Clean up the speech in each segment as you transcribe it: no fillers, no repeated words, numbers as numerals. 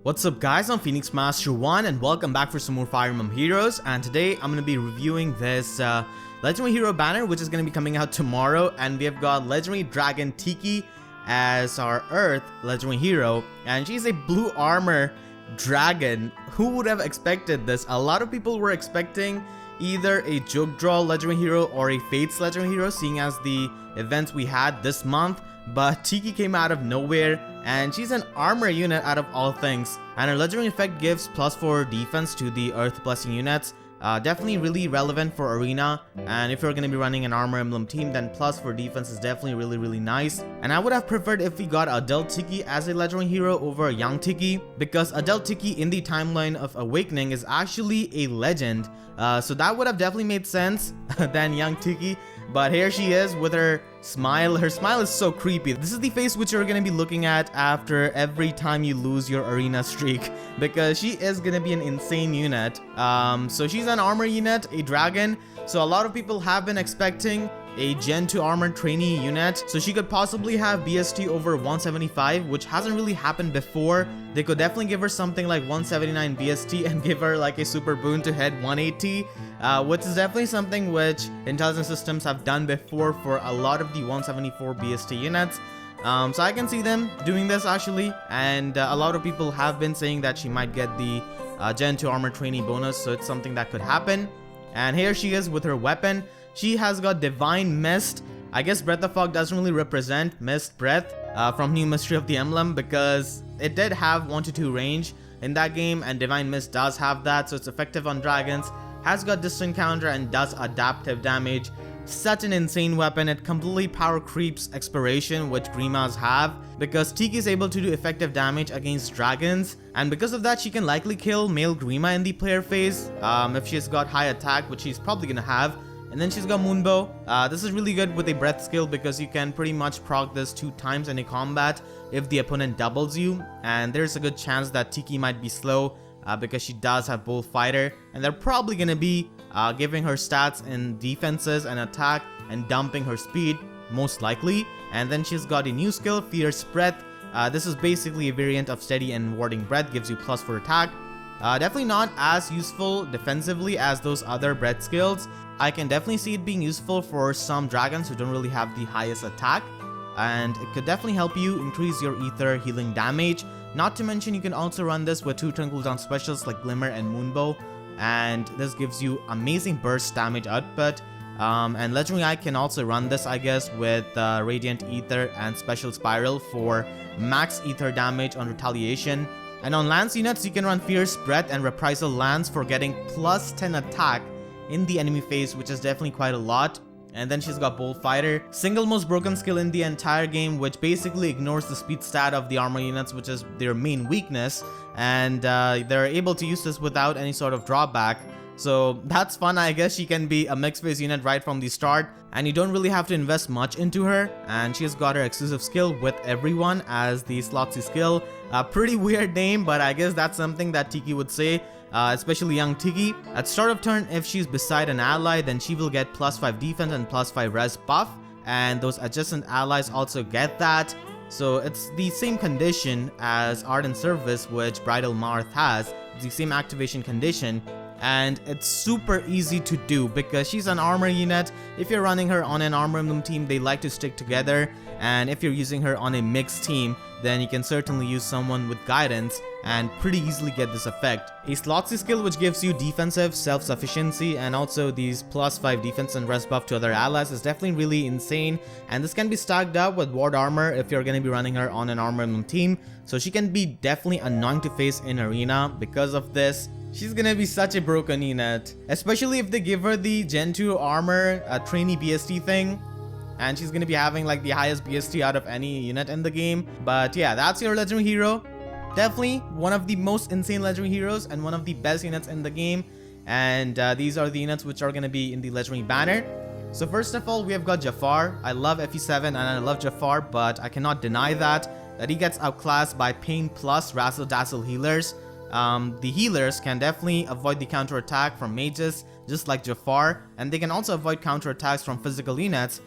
What's up guys, I'm Phoenix Master 1 and welcome back for some more Fire Emblem Heroes, and today I'm going to be reviewing this Legendary Hero banner which is going to be coming out tomorrow, and we have got Legendary Dragon Tiki as our Earth Legendary Hero, and she's a blue armor dragon. Who would have expected this? A lot of people were expecting either a Joke Draw Legendary Hero or a Fates Legendary Hero, seeing as the events we had this month. But Tiki came out of nowhere, and she's an armor unit out of all things, and her legendary effect gives +4 defense to the Earth Blessing units. Definitely really relevant for Arena, and if you're going to be running an Armor Emblem team, then +4 defense is definitely really nice. And I would have preferred if we got Adult Tiki as a legendary hero over Young Tiki, because Adult Tiki in the timeline of Awakening is actually a legend, so that would have definitely made sense than Young Tiki. But here she is with her smile. Her smile is so creepy. This is the face which you're going to be looking at after every time you lose your arena streak, because she is going to be an insane unit. So she's an armor unit, a dragon. So a lot of people have been expecting a Gen 2 armor trainee unit, so she could possibly have BST over 175, which hasn't really happened before. They could definitely give her something like 179 BST and give her like a super boon to head 180, which is definitely something which intelligence systems have done before for a lot of the 174 BST units. So I can see them doing this actually, and a lot of people have been saying that she might get the Gen 2 armor trainee bonus, so it's something that could happen. And here she is with her weapon. She has got Divine Mist. I guess Breath of Fog doesn't really represent Mist Breath from New Mystery of the Emblem, because it did have 1 to 2 range in that game, and Divine Mist does have that, so it's effective on dragons, has got distant counter, and does adaptive damage. Such an insane weapon. It completely power creeps Expiration, which Grimas have, because Tiki is able to do effective damage against dragons, and because of that she can likely kill male Grima in the player phase if she's got high attack, which she's probably gonna have. And then she's got Moonbow. This is really good with a breath skill, because you can pretty much proc this 2 times in a combat if the opponent doubles you, and there's a good chance that Tiki might be slow because she does have Bullfighter, and they're probably gonna be giving her stats in defenses and attack and dumping her speed most likely. And then she's got a new skill, Fierce Breath. This is basically a variant of Steady and Warding Breath, gives you +4 attack. Definitely not as useful defensively as those other breath skills. I can definitely see it being useful for some dragons who don't really have the highest attack, and it could definitely help you increase your ether healing damage. Not to mention you can also run this with 2 turn cooldown specials like Glimmer and Moonbow, and this gives you amazing burst damage output. And Legendary Eye can also run this, I guess, with Radiant Ether and Special Spiral for max ether damage on Retaliation. And on Lance units you can run Fierce Breath and Reprisal Lance for getting +10 attack in the enemy phase, which is definitely quite a lot. And then she's got Bullfighter, single most broken skill in the entire game, which basically ignores the speed stat of the armor units, which is their main weakness, and they're able to use this without any sort of drawback. So that's fun. I guess she can be a mixed phase unit right from the start, and you don't really have to invest much into her. And she's got her exclusive skill with everyone as the Slotsy skill. A pretty weird name, but I guess that's something that Tiki would say, especially Young Tiki. At start of turn, if she's beside an ally, then she will get +5 defense and +5 res buff, and those adjacent allies also get that. So it's the same condition as Ardent Service, which Bridal Marth has. It's the same activation condition, and it's super easy to do because she's an armor unit. If you're running her on an Armor Emblem team, they like to stick together, and if you're using her on a mixed team, then you can certainly use someone with guidance and pretty easily get this effect. A Slotsy skill which gives you defensive self-sufficiency and also these +5 defense and rest buff to other allies is definitely really insane, and this can be stacked up with Ward Armor if you're going to be running her on an Armor Emblem team, so she can be definitely annoying to face in Arena because of this. She's gonna be such a broken unit, especially if they give her the Gen 2 armor trainee BST thing, and she's gonna be having like the highest BST out of any unit in the game. But yeah, that's your legendary hero. Definitely one of the most insane legendary heroes and one of the best units in the game, and these are the units which are gonna be in the legendary banner. So first of all, we have got Jaffar. I love FE7 and I love Jaffar, but I cannot deny that he gets outclassed by Pain plus Razzle Dazzle healers. The healers can definitely avoid the counter attack from mages, just like Jaffar, and they can also avoid counter attacks from physical units,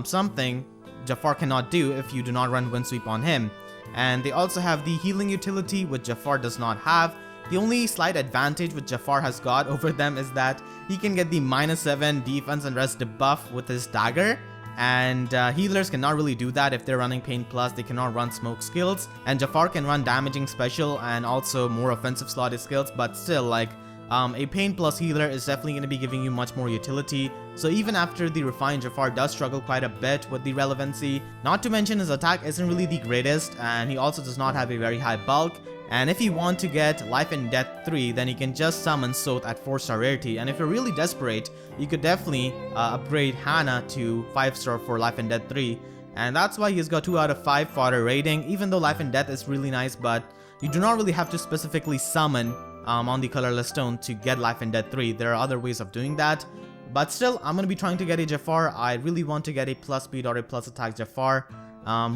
something Jaffar cannot do if you do not run Wind Sweep on him. And they also have the healing utility, which Jaffar does not have. The only slight advantage which Jaffar has got over them is that he can get the -7 defense and rest debuff with his dagger. And healers cannot really do that. If they're running Pain Plus, they cannot run smoke skills. And Jaffar can run damaging special and also more offensive slotted skills, but still, like, a Pain Plus healer is definitely going to be giving you much more utility. So even after the refined, Jaffar does struggle quite a bit with the relevancy. Not to mention his attack isn't really the greatest, and he also does not have a very high bulk. And if you want to get Life and Death 3, then you can just summon Soth at 4-star rarity. And if you're really desperate, you could definitely upgrade Hannah to 5-star for Life and Death 3. And that's why he's got 2 out of 5 fodder rating, even though Life and Death is really nice, but you do not really have to specifically summon on the colorless stone to get Life and Death 3. There are other ways of doing that. But still, I'm going to be trying to get a Jaffar. I really want to get a plus speed or a plus attack Jaffar.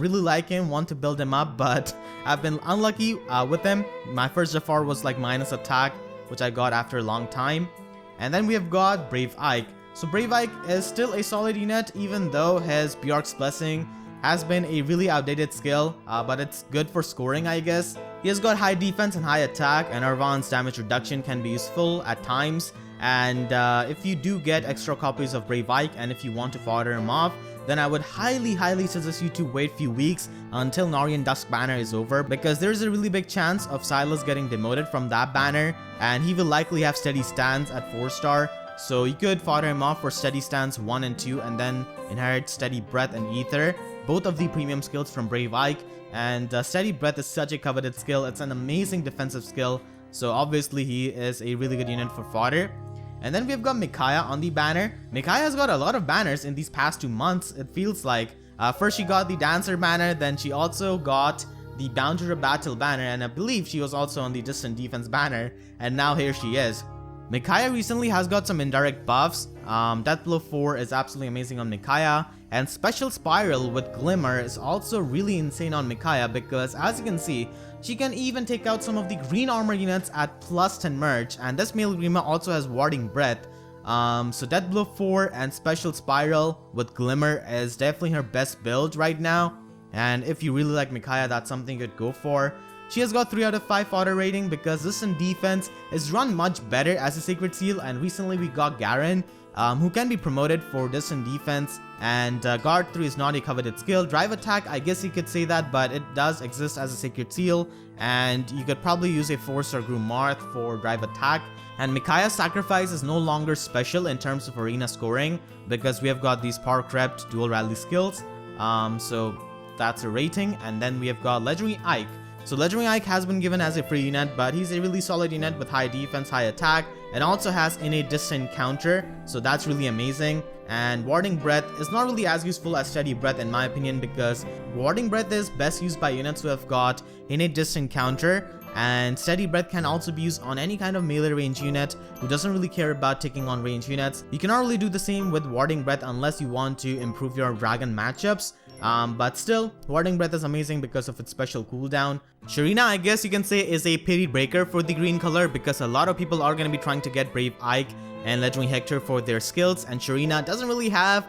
Really like him, want to build him up, but I've been unlucky with him. My first Jaffar was like minus attack, which I got after a long time. And then we have got Brave Ike. So Brave Ike is still a solid unit, even though his Bjork's Blessing has been a really outdated skill, but it's good for scoring, I guess. He has got high defense and high attack, and Arvan's damage reduction can be useful at times. And if you do get extra copies of Brave Ike, and if you want to fodder him off, then I would highly suggest you to wait a few weeks until Norian Dusk banner is over, because there's a really big chance of Silas getting demoted from that banner, and he will likely have steady stance at 4-star. So you could fodder him off for steady stance 1 and 2, and then inherit steady breath and ether, both of the premium skills from Brave Ike. And steady breath is such a coveted skill. It's an amazing defensive skill, so obviously he is a really good unit for fodder. And then we've got Micaiah on the banner. Micaiah has got a lot of banners in these past 2 months, it feels like. First she got the Dancer banner, then she also got the Bound to Battle banner, and I believe she was also on the Distant Defense banner, and now here she is. Micaiah recently has got some indirect buffs. Death Blow 4 is absolutely amazing on Micaiah, and Special Spiral with Glimmer is also really insane on Micaiah, because as you can see, she can even take out some of the green armor units at +10 merge, and this male Grima also has Warding Breath. So Death Blow 4 and Special Spiral with Glimmer is definitely her best build right now, and if you really like Micaiah, that's something you could go for. She has got 3 out of 5 fodder rating because Distant Defense is run much better as a Sacred Seal, and recently we got Garen, who can be promoted for Distant Defense, and Guard 3 is not a coveted skill. Drive Attack, I guess you could say that, but it does exist as a Sacred Seal, and you could probably use a 4-star Grumarth for Drive Attack. And Micaiah's Sacrifice is no longer special in terms of arena scoring, because we have got these Power Crept dual rally skills, so that's a rating. And then we have got Legendary Ike. So Legendary Ike has been given as a free unit, but he's a really solid unit with high defense, high attack, and also has innate distant counter, so that's really amazing. And Warding Breath is not really as useful as Steady Breath in my opinion, because Warding Breath is best used by units who have got innate distant counter, and Steady Breath can also be used on any kind of melee range unit who doesn't really care about taking on range units. You cannot really do the same with Warding Breath unless you want to improve your dragon matchups. But still, Warding Breath is amazing because of its special cooldown. Sharena, I guess you can say, is a pity breaker for the green color, because a lot of people are going to be trying to get Brave Ike and Legendary Hector for their skills, and Sharena doesn't really have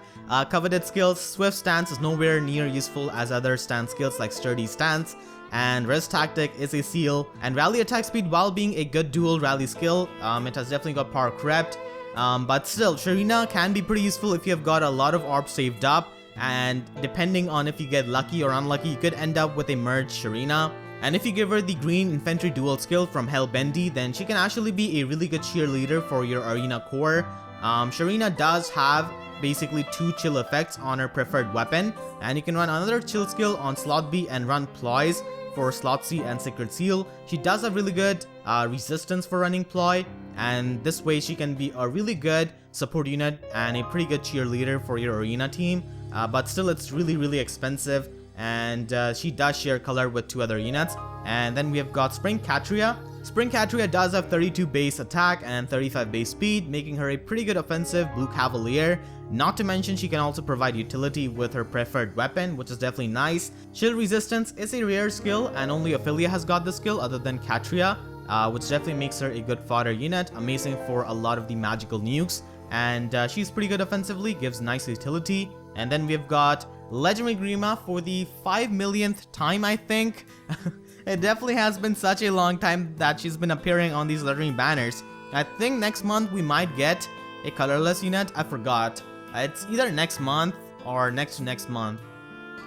coveted skills. Swift Stance is nowhere near useful as other stance skills like Sturdy Stance, and Rest Tactic is a seal, and Rally Attack Speed, while being a good dual rally skill, it has definitely got Power Crept, but still, Sharena can be pretty useful if you have got a lot of orbs saved up, and depending on if you get lucky or unlucky, you could end up with a merged Sharena. And if you give her the green infantry dual skill from Hellbendy, then she can actually be a really good cheerleader for your arena core. Sharena does have basically 2 chill effects on her preferred weapon, and you can run another chill skill on Slot B and run Ploys for Slot C and Sacred Seal. She does have really good resistance for running Ploy, and this way she can be a really good support unit and a pretty good cheerleader for your arena team. But still, it's really expensive, and she does share color with 2 other units. And then we have got Spring Catria. Spring Catria does have 32 base attack and 35 base speed, making her a pretty good offensive Blue Cavalier. Not to mention, she can also provide utility with her preferred weapon, which is definitely nice. Chill Resistance is a rare skill, and only Ophelia has got this skill other than Catria, which definitely makes her a good fodder unit, amazing for a lot of the magical nukes. And she's pretty good offensively, gives nice utility. And then we've got Legendary Grima for the 5 millionth time, I think. It definitely has been such a long time that she's been appearing on these legendary banners. I think next month we might get a colorless unit. I forgot. It's either next month or next to next month.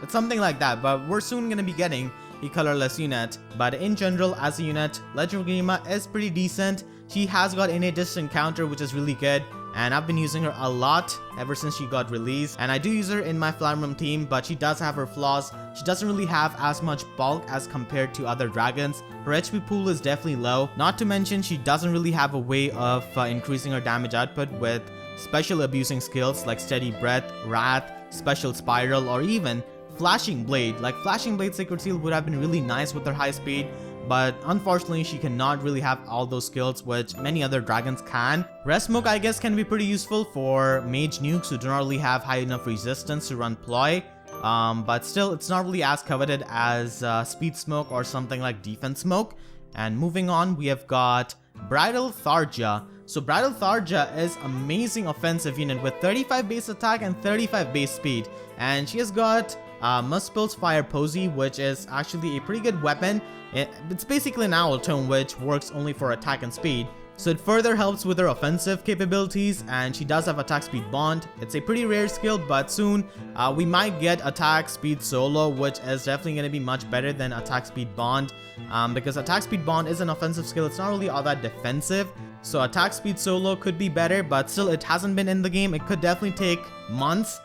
It's something like that, but we're soon gonna be getting a colorless unit. But in general, as a unit, Legendary Grima is pretty decent. She has got innate distant counter, which is really good, and I've been using her a lot ever since she got released. And I do use her in my Flammum team, but she does have her flaws. She doesn't really have as much bulk as compared to other dragons. Her HP pool is definitely low. Not to mention, she doesn't really have a way of increasing her damage output with special abusing skills like Steady Breath, Wrath, Special Spiral, or even Flashing Blade. Like Flashing Blade Sacred Seal would have been really nice with her high speed, but unfortunately she cannot really have all those skills which many other dragons can. Rest Smoke, I guess, can be pretty useful for mage nukes who do not really have high enough resistance to run ploy, but still it's not really as coveted as Speed Smoke or something like Defense Smoke. And moving on, we have got Bridal Tharja. So Bridal Tharja is amazing offensive unit with 35 base attack and 35 base speed, and she has got Muspel's Fire Posy, which is actually a pretty good weapon. It's basically an owl tone which works only for attack and speed, so it further helps with her offensive capabilities. And she does have attack speed bond. It's a pretty rare skill, but soon we might get attack speed solo, which is definitely going to be much better than attack speed bond, because attack speed bond is an offensive skill. It's not really all that defensive, so attack speed solo could be better, but still it hasn't been in the game. It could definitely take months,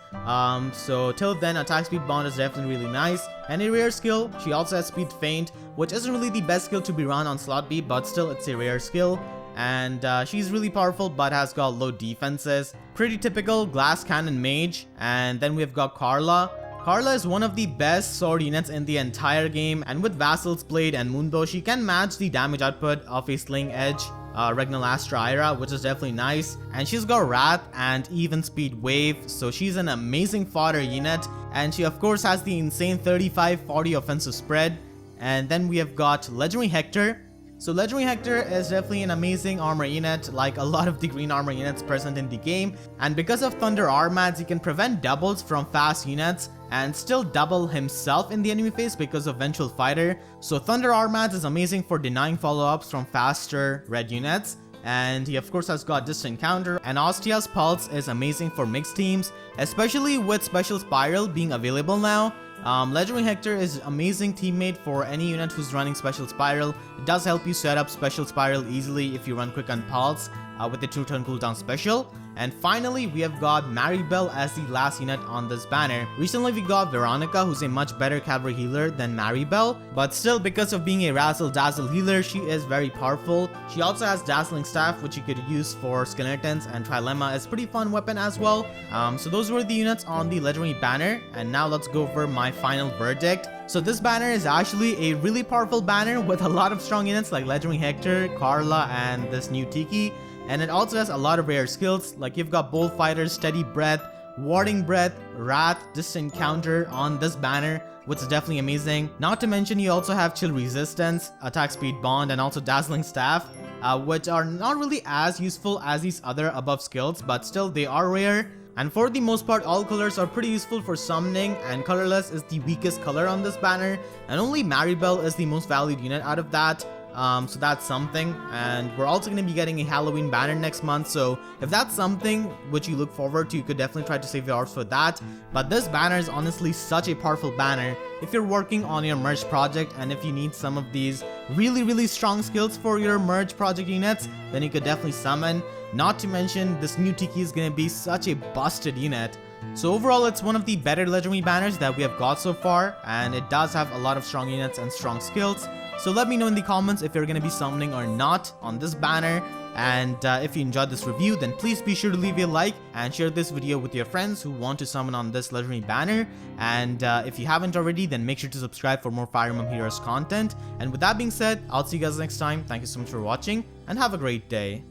so till then attack speed bond is definitely really nice. And a rare skill, she also has speed feint, which isn't really the best skill to be run on slot B, but still it's a rare skill. And she's really powerful but has got low defenses. Pretty typical glass cannon mage. And then we've got Karla. Karla is one of the best sword units in the entire game, and with Vassal's Blade and Moonbow, she can match the damage output of a Sling Edge Regnalastra Ira, which is definitely nice. And she's got Wrath and even Speed Wave, so she's an amazing fodder unit. And she of course has the insane 35-40 offensive spread. And then we have got Legendary Hector. So Legendary Hector is definitely an amazing armor unit, like a lot of the green armor units present in the game. And because of Thunder Armads, he can prevent doubles from fast units and still double himself in the enemy phase because of Vengeful Fighter. So Thunder Armads is amazing for denying follow-ups from faster red units. And he of course has got distant counter, and Ostia's Pulse is amazing for mixed teams, especially with Special Spiral being available now. Legendary Hector is amazing teammate for any unit who's running Special Spiral. It does help you set up Special Spiral easily if you run Quick on Pulse with the 2-turn cooldown special. And finally, we have got Maribelle as the last unit on this banner. Recently, we got Veronica, who's a much better cavalry healer than Maribelle, but still, because of being a Razzle Dazzle healer, she is very powerful. She also has Dazzling Staff, which you could use for Skeletons, and Trilemma is a pretty fun weapon as well. So those were the units on the Legendary banner, and now let's go over my final verdict. So this banner is actually a really powerful banner with a lot of strong units like Legendary Hector, Karla, and this new Tiki. And it also has a lot of rare skills, like you've got Bold Fighter, Steady Breath, Warding Breath, Wrath, Distant Counter on this banner, which is definitely amazing. Not to mention you also have Chill Resistance, Attack Speed Bond, and also Dazzling Staff, which are not really as useful as these other above skills, but still they are rare. And for the most part, all colors are pretty useful for summoning, and colorless is the weakest color on this banner, and only Maribelle is the most valued unit out of that. So that's something. And we're also going to be getting a Halloween banner next month, so if that's something which you look forward to, you could definitely try to save your hours for that. But this banner is honestly such a powerful banner if you're working on your merge project, and if you need some of these really strong skills for your merge project units, then you could definitely summon. Not to mention, this new Tiki is going to be such a busted unit. So overall, it's one of the better legendary banners that we have got so far, and it does have a lot of strong units and strong skills. So let me know in the comments if you're going to be summoning or not on this banner. And if you enjoyed this review, then please be sure to leave a like and share this video with your friends who want to summon on this legendary banner. And if you haven't already, then make sure to subscribe for more Fire Emblem Heroes content. And with that being said, I'll see you guys next time. Thank you so much for watching and have a great day.